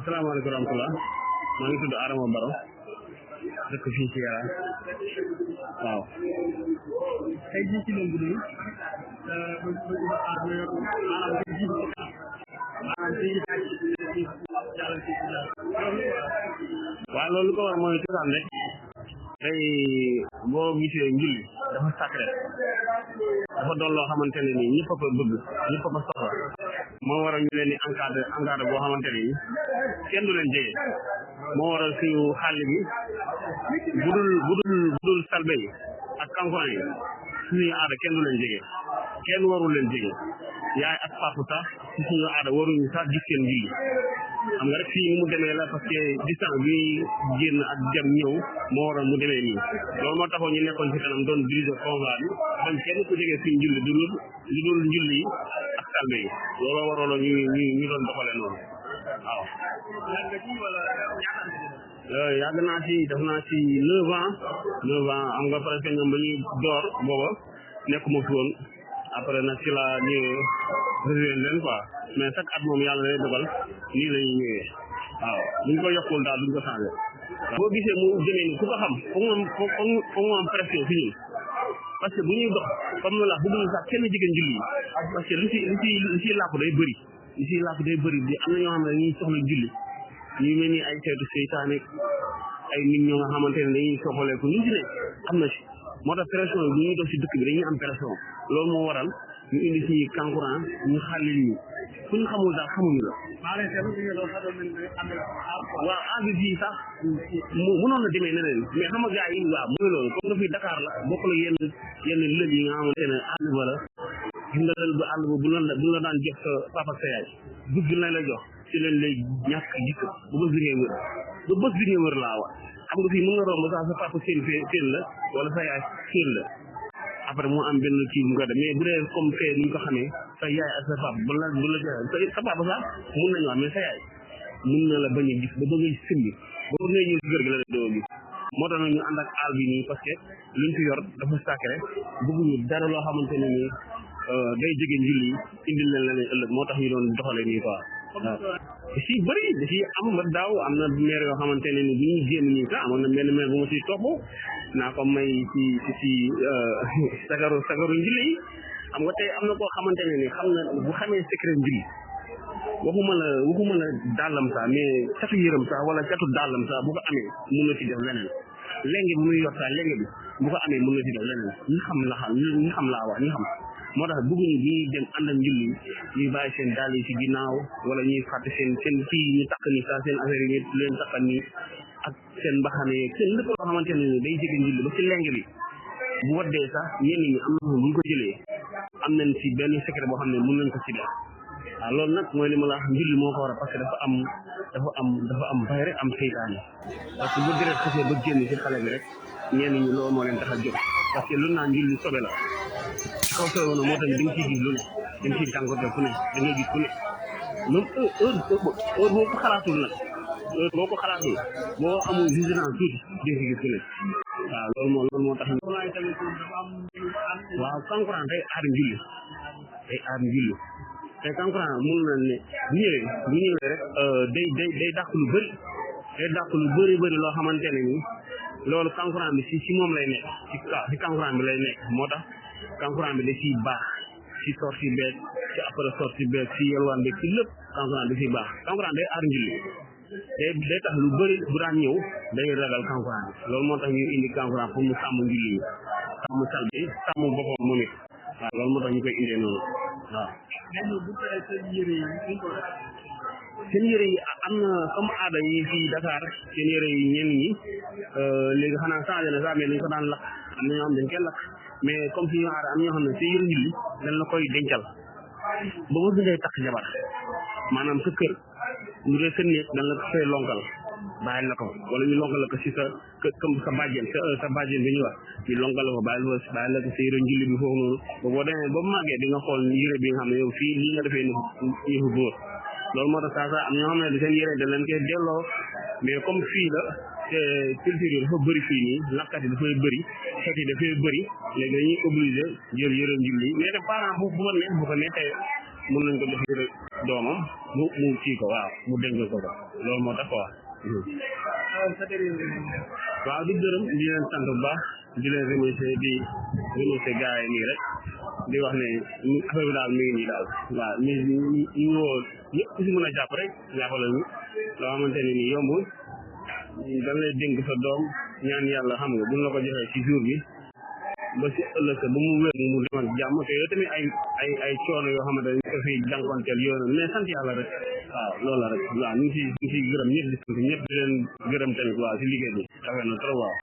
asalaamaaleykum rahmatulah maa ngi tudd Adama Baro dëkk fii ci Yara waaw. tey jii ci loolu nii waaw loolu ko war mooy cosaan rek tey boo gisee njulli dafa sacré dafa doon loo xamante ne nii ñëpp a ko bëgg ñëpp a ko soxla moo waral ñu leen di encadré boo xamante ne nii kenn du leen jege moo waral suñu xàll bi budul salbe yi ak kankurang yi suñuy aada kenn du leen jege kenn warul leen jege yaay ak papa sax ci suñu aada waruñu sax gis seen julli xam nga rek fii ni mu demee la parce que distance bi génn ak dem ñëw moo waral mu demee nii loolu moo taxoon ñu nekkoon ci kanam doon diriger convoi bi bañ kenn ku jege suñu julli lu dul njulli yi ak salbe yi looloo waraloon ñu doon doxale noonu waaw. yàgg naa ci def naa ci 9 ans am nga presque ñoom ba ñuy door booba nekkuma fi woon après nag ci la ñëwee rejoindre leen quoi mais chaque at moom yàlla lay dogal nii la ñuy ñëwee waaw buñ ko yokkul daal duñ ko changé. boo gisee mu demee ni ku ko xam foog mu am pression fi ñun parce que bu ñuy dox comme la bëgguñu sax kenn jigéen julli yi parce que li ci làpp day bëri bi am na ñoo xam ne dañuy soxla julli ñu mel ni ay seetu seytaane ay nit ñoo nga xamante ne dañuy soxaleeku ñu ci ne am na si moo tax pression yi bu ñuy dox si dëkk bi dañuy am pression loolu moo waral ñu indi si kankurang ñu xàllil ñu fu ñu xamul daal xamuñu la waaw envi fii sax mënoon na demee neneen mais xam nga gars yi waaw mooy loolu comme nga fii Dakar la bokk la yenn lël yi nga xamante ne àll ba la gis nga lël bu àll ba bu la daan jox sa papa sa yaay bés bi lañ la jox ci leen lay ñàkk gis ba bés bi ngay wër laa wax xam nga fii mën nga romb sax sa papa seen la wala sa yaay seen la après mu am benn kii mu ko def mais bu dee comme fee ni ñu ko xamee sa yaay ak sa papa bu la joxee sa papa sax mun nañu wax mais sa yaay mun na la bañ a gis ba ba ngay simbi ba ba ngay ñëw si kër gi la la doo gis moo tax nag ñu ànd ak àll bi nii parce que luñ fi yor dafa sacré bëgguñu dara loo xamante ne nii day jege njulli indil leen la ëllëg moo tax ñu doon doxalee nii quoi waaw si bëri da si am ba daaw am na maire yoo xamante ne ni bi ñuy génn nii sax amoon na benn maire bu ma siy topp naa ko may ci sagaru njulli yi xam nga tey am na koo xamante ne ni xam na bu xamee secret njulli waxuma la dàllam sax mais catu yërëm sax wala catu dàllam sax bu ko amee mun na ci def leneen léegi bu muy yor sax léegi bi bu ko amee mun na ci def leneen ñi xam laa wax ñi xam moo tax bëgguñu bi ñuy dem ànd ak njulli ñuy bàyyi seen dàll yi ci ginnaaw wala ñuy fàtte seen fii ñu takk ni sax seen affaire yi ñu leen takkal nii ak seen mbaxane yeeg seen lépp loo xamante ne ni day jege njulli ba ci leng bi bu waddee sax ñenn ñi am na bu ñu ko jëlee am nañ ci benn secret boo xam ne mën nañ ko ci def waaw loolu nag mooy li ma la wax njulli moo ko war a parce que dafa am bayre am seytaane parce que bu deret xasee ba génn ci xale bi rek ñenn ñi loolu moo leen tax a jóg parce que lu naan njulli sobe la ci kaw sobe moo tax dañ ciy gis lu ne dañ ciy jànkoonte fu ne da ngay gis fu ne même heure boo ko xalaatul nag boo amul vigilance tuuti di nga gis fu ne waaw loolu moo tax waaw kankurang day aar njulli te kankurang mun na ne bu ñëwee rek day dàq lu bëri loo xamante ne ni loolu kankurang bi si moom lay nekk ci kankurang bi lay nekk moo tax kankurang bi da ciy baax ci sorti beeg ci après sorti beeg ci yelwaan beeg ci lépp kankurang da ciy baax kankurang day aar njulli day tax lu bëri bu daan ñëw day ragal kankurang bi loolu moo tax ñu indi kankurang pour mu sàmm njulli yi sàmm salbe yi sàmm boppam moom it waaw loolu moo tax ñu koy indee noonu waaw. seen yére yi am na comme aada yi fii Dakar seen yére yi ñenn ñi léegi xanaa changé na sax mais dañ ko daan lakk am na ñoo xam dañ koy lakk mais comme suñu aada am ñoo xam ne seen yére njulli dañ la koy dencal ba ba bi ngay takk jabar maanaam sa kër bu dee sa néeg dañ la ko fay lonkal bàyyil la ko wala ñu lonkal la ko si sa bàjjen sa bàjjen bi ñuy wax ñu lonkal la ko bàyyil la ko sa yére njulli bi foofu noonu ba boo demee ba màggee di nga xool yére bi nga xam ne yow fii lii nga defee yëfu góor loolu moo tax saa am ñoo xam ne seen yére da leen koy delloo mais comme fii la te culture yi dafa bëri fii nii lakkat yi dafay bëri xeet yi dafay bëri léegi dañuy obligé jël yére njulli mais te parent bu ko neex bu ko neexee mun nañ ko jox ngir doomam mu kii ko waaw mu dénk ko loolu moo tax quoi waaw di gërëm di leen sant bu baax di leen remercier gars yi nii rek di wax ne affaire bi daal mi ngi nii daal waaw ñu woo ñëpp ku si mën a jàpp rek jàppale ñu loo xamante ne nii yombul dañ lay dénk sa doom ñaan yàlla xam nga buñ la ko joxee ci jour bi ba si ëllëg ba mu wér mu dem ak jàmm te yooyu tamit ay coono yoo xamante ne ñu ko fi jànkonteel yoonu mais sant yàlla rek waaw loolu la rek waaw ñu ngi si gërëm ñëpp di sant ñëpp di leen gërëm tamit waaw si liggéey bi rafet na trop waaw